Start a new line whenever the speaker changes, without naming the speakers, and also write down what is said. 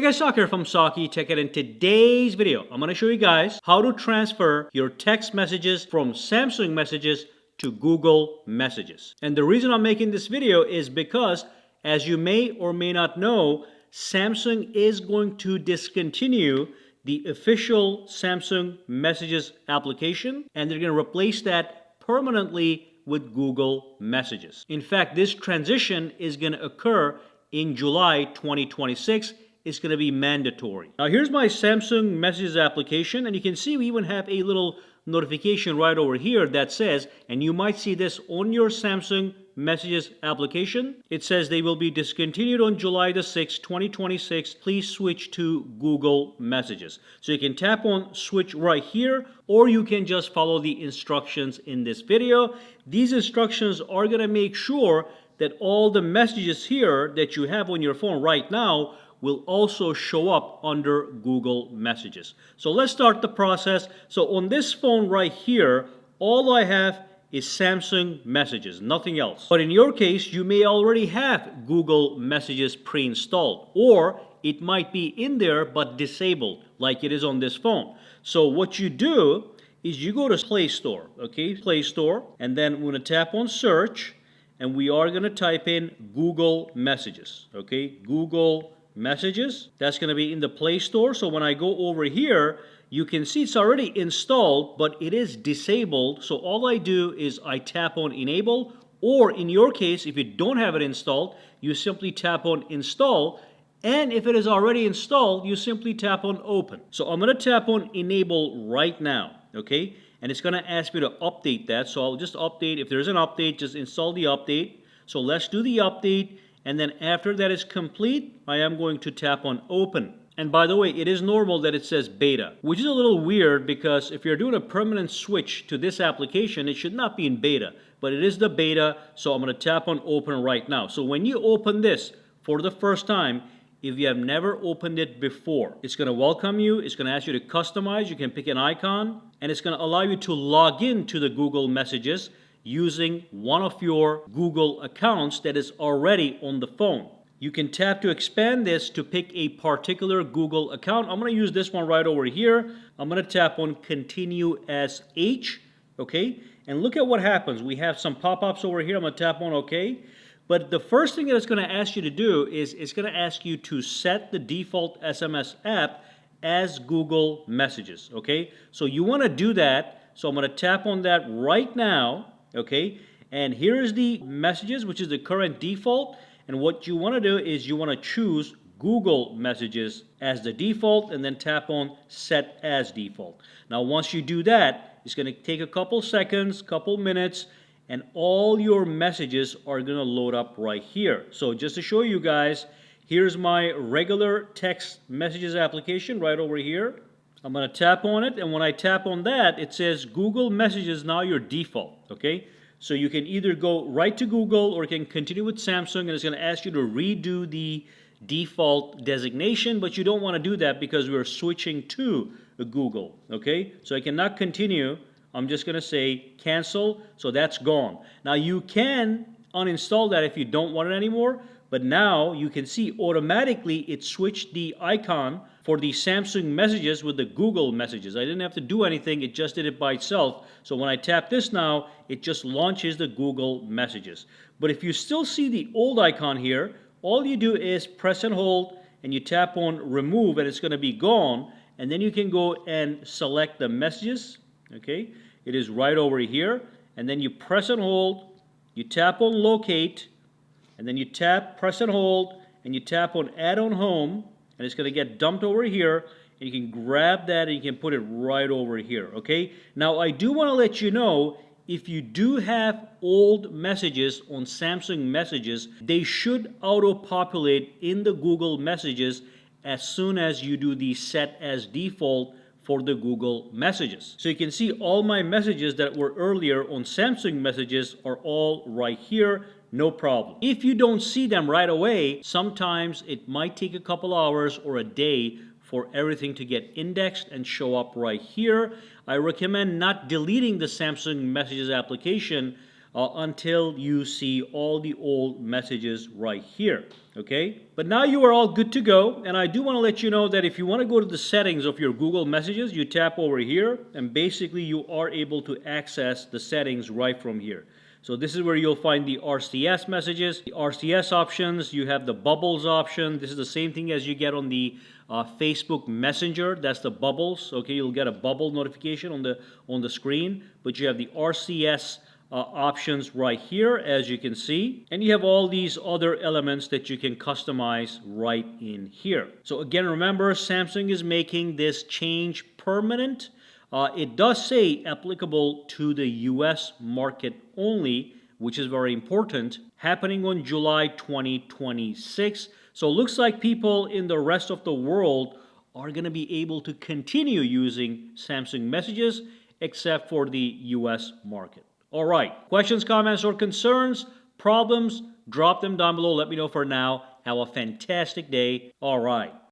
Hey guys, Saki here from Saki Tech, and in today's video, I'm going to show you guys how to transfer your text messages from Samsung Messages to Google Messages. And the reason I'm making this video is because, as you may or may not know, Samsung is going to discontinue the official Samsung Messages application, and they're going to replace that permanently with Google Messages. In fact, this transition is going to occur in July 2026. It's going to be mandatory. Now here's my Samsung Messages application, and you can see we even have a little notification right over here that says, and you might see this on your Samsung Messages application, it says they will be discontinued on July the 6th, 2026. Please switch to Google Messages. So you can tap on switch right here, or you can just follow the instructions in this video. These instructions are going to make sure that all the messages here that you have on your phone right now will also show up under Google Messages. So let's start the process. So on this phone right here, all I have is Samsung Messages, nothing else. But in your case, you may already have Google Messages pre-installed, or it might be in there but disabled like it is on this phone. So what you do is you go to Play Store, okay? Play Store, and then we're going to tap on search, and we are going to type in Google Messages, okay? Google Messages. That's going to be in the Play Store. So when I go over here, you can see it's already installed, but it is disabled. So all I do is I tap on enable, or in your case, if you don't have it installed, you simply tap on install. And if it is already installed, you simply tap on open. So I'm going to tap on enable right now, okay? And it's going to ask me to update that. So I'll just update. If there's an update, just install the update. So let's do the update. And then after that is complete, I am going to tap on open. And by the way, it is normal that it says beta, which is a little weird because if you're doing a permanent switch to this application, it should not be in beta, but it is the beta. So I'm going to tap on open right now. So when you open this for the first time, if you have never opened it before, it's going to welcome you. It's going to ask you to customize. You can pick an icon, and it's going to allow you to log in to the Google Messages using one of your Google accounts that is already on the phone. You can tap to expand this to pick a particular Google account. I'm going to use this one right over here. I'm going to tap on continue as H, okay? And look at what happens. We have some pop-ups over here. I'm going to tap on OK. But the first thing that it's going to ask you to do is it's going to ask you to set the default SMS app as Google Messages, okay? So you want to do that. So I'm going to tap on that right now. Okay, and here is the messages, which is the current default. And what you want to do is you want to choose Google Messages as the default and then tap on set as default. Now once you do that, it's going to take a couple seconds, couple minutes, and all your messages are going to load up right here. So just to show you guys, here's my regular text messages application right over here. I'm going to tap on it, and when I tap on that, it says Google Messages now your default, okay? So you can either go right to Google or you can continue with Samsung, and it's going to ask you to redo the default designation, but you don't want to do that because we're switching to Google, okay? So I cannot continue. I'm just going to say cancel, so that's gone. Now you can uninstall that if you don't want it anymore, but now you can see automatically it switched the icon for the Samsung Messages with the Google Messages. I didn't have to do anything, it just did it by itself. So when I tap this now, it just launches the Google Messages. But if you still see the old icon here, all you do is press and hold, and you tap on remove, and it's going to be gone. And then you can go and select the messages, okay? It is right over here. And then you press and hold, you tap on locate, and then you tap, press and hold, and you tap on add on home, and it's going to get dumped over here, and you can grab that and you can put it right over here, okay? Now I do want to let you know, if you do have old messages on Samsung Messages, they should auto-populate in the Google Messages as soon as you do the set as default for the Google Messages. So you can see all my messages that were earlier on Samsung Messages are all right here. No problem. If you don't see them right away, sometimes it might take a couple hours or a day for everything to get indexed and show up right here. I recommend not deleting the Samsung Messages application until you see all the old messages right here. Okay, but now you are all good to go, and I do want to let you know that if you want to go to the settings of your Google Messages, you tap over here, and basically you are able to access the settings right from here. So this is where you'll find the RCS messages, the RCS options. You have the bubbles option. This is the same thing as you get on the Facebook Messenger. That's the bubbles. Okay, you'll get a bubble notification on the screen, but you have the RCS options right here, as you can see, and you have all these other elements that you can customize right in here. So again, remember, Samsung is making this change permanent. It does say applicable to the US market only, which is very important, happening on July 2026. So it looks like people in the rest of the world are going to be able to continue using Samsung Messages except for the US market. All right, questions, comments, or concerns, problems, drop them down below. Let me know. For now, have a fantastic day. All right.